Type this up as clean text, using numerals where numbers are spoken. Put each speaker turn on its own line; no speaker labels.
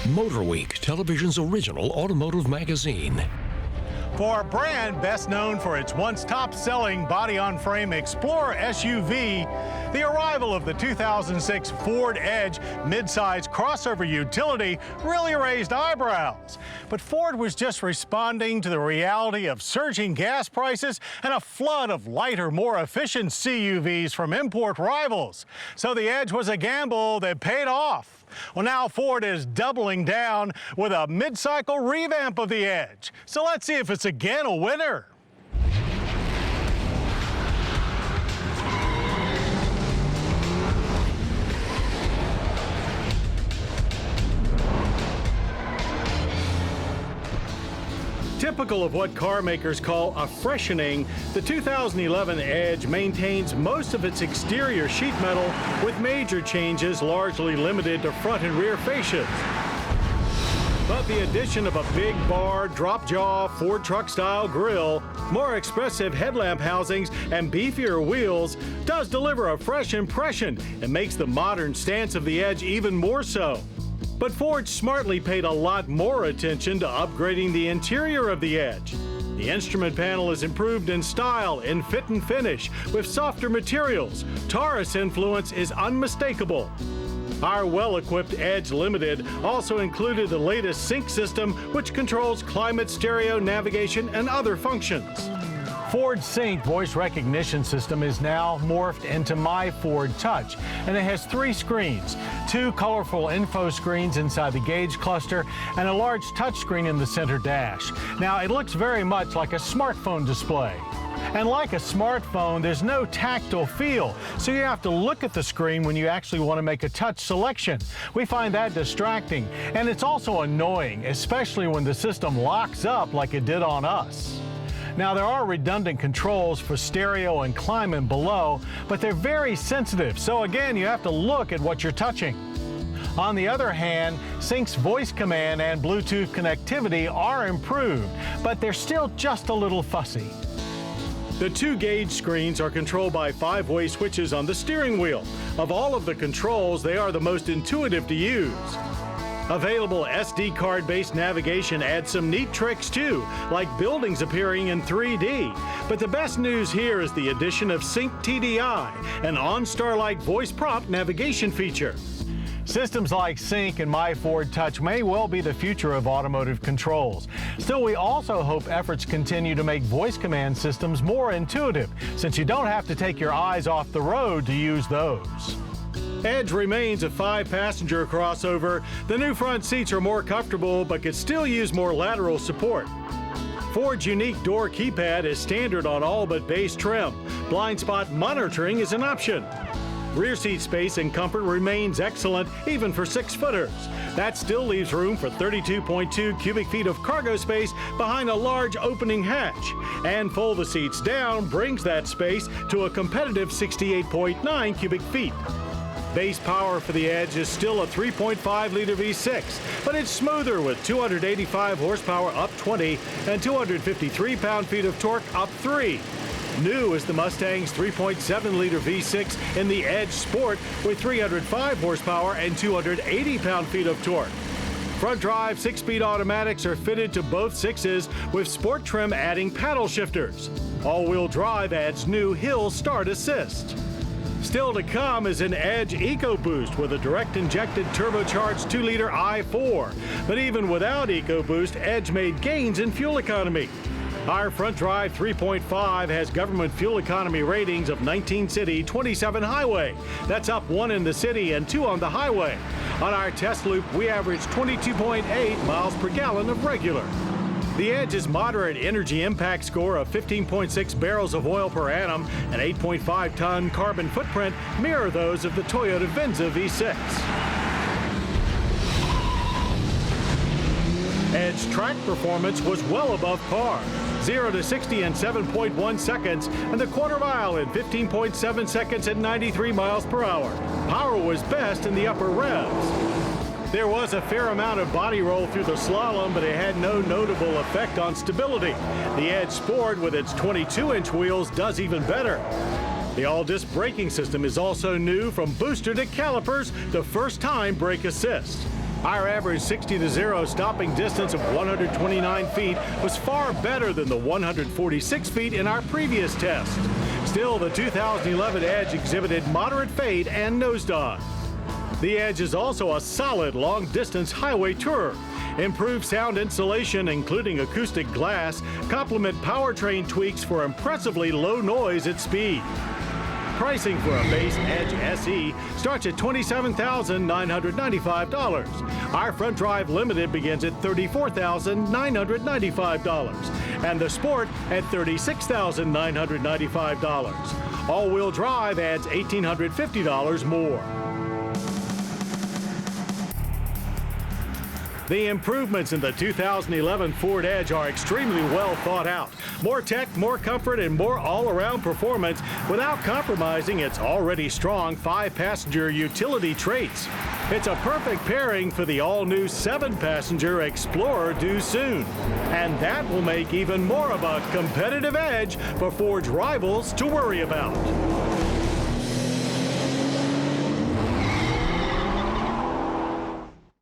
MotorWeek, television's original automotive magazine.
For a brand best known for its once top-selling body-on-frame Explorer SUV, the arrival of the 2006 Ford Edge midsize crossover utility really raised eyebrows. But Ford was just responding to the reality of surging gas prices and a flood of lighter, more efficient CUVs from import rivals. So the Edge was a gamble that paid off. Well, now Ford is doubling down with a mid-cycle revamp of the Edge. So let's see if it's again a winner. Typical of what car makers call a freshening, the 2011 Edge maintains most of its exterior sheet metal with major changes largely limited to front and rear fascias. But the addition of a big bar, drop-jaw, Ford truck-style grille, more expressive headlamp housings, and beefier wheels does deliver a fresh impression and makes the modern stance of the Edge even more so. But Ford smartly paid a lot more attention to upgrading the interior of the Edge. The instrument panel is improved in style, in fit and finish, with softer materials. Taurus influence is unmistakable. Our well-equipped Edge Limited also included the latest sync system, which controls climate, stereo, navigation, and other functions. Ford Sync voice recognition system is now morphed into My Ford Touch, and it has 3 screens, 2 colorful info screens inside the gauge cluster, and a large touchscreen in the center dash. Now, it looks very much like a smartphone display. And like a smartphone, there's no tactile feel, so you have to look at the screen when you actually want to make a touch selection. We find that distracting, and it's also annoying, especially when the system locks up like it did on us. Now, there are redundant controls for stereo and climate below, but they're very sensitive, so again, you have to look at what you're touching. On the other hand, Sync's voice command and Bluetooth connectivity are improved, but they're still just a little fussy. The 2 gauge screens are controlled by 5-way switches on the steering wheel. Of all of the controls, they are the most intuitive to use. Available SD card-based navigation adds some neat tricks too, like buildings appearing in 3D. But the best news here is the addition of Sync TDI, an OnStar-like voice prompt navigation feature. Systems like Sync and My Ford Touch may well be the future of automotive controls. Still, we also hope efforts continue to make voice command systems more intuitive, since you don't have to take your eyes off the road to use those. Edge remains a 5-passenger crossover. The new front seats are more comfortable, but could still use more lateral support. Ford's unique door keypad is standard on all but base trim. Blind spot monitoring is an option. Rear seat space and comfort remains excellent, even for 6-footers. That still leaves room for 32.2 cubic feet of cargo space behind a large opening hatch. And fold the seats down brings that space to a competitive 68.9 cubic feet. Base power for the Edge is still a 3.5-liter V6, but it's smoother with 285 horsepower up 20 and 253 pound-feet of torque up 3. New is the Mustang's 3.7-liter V6 in the Edge Sport with 305 horsepower and 280 pound-feet of torque. Front drive 6-speed automatics are fitted to both 6s, with Sport trim adding paddle shifters. All-wheel drive adds new hill start assist. Still to come is an Edge EcoBoost with a direct-injected turbocharged 2-liter i4. But even without EcoBoost, Edge made gains in fuel economy. Our front drive 3.5 has government fuel economy ratings of 19 city, 27 highway. That's up 1 in the city and 2 on the highway. On our test loop, we averaged 22.8 miles per gallon of regular. The Edge's moderate energy impact score of 15.6 barrels of oil per annum and 8.5-ton carbon footprint mirror those of the Toyota Venza V6. Edge track performance was well above par. 0 to 60 in 7.1 seconds, and the quarter mile in 15.7 seconds at 93 miles per hour. Power was best in the upper revs. There was a fair amount of body roll through the slalom, but it had no notable effect on stability. The Edge Sport, with its 22-inch wheels, does even better. The all-disc braking system is also new, from booster to calipers, the first-time brake assist. Our average 60-0 stopping distance of 129 feet was far better than the 146 feet in our previous test. Still, the 2011 Edge exhibited moderate fade and nosedive. The Edge is also a solid long-distance highway tourer. Improved sound insulation, including acoustic glass, complement powertrain tweaks for impressively low noise at speed. Pricing for a base Edge SE starts at $27,995. Our front drive limited begins at $34,995, and the Sport at $36,995. All-wheel drive adds $1,850 more. The improvements in the 2011 Ford Edge are extremely well thought out. More tech, more comfort, and more all-around performance without compromising its already strong 5-passenger utility traits. It's a perfect pairing for the all-new 7-passenger Explorer due soon. And that will make even more of a competitive edge for Ford's rivals to worry about.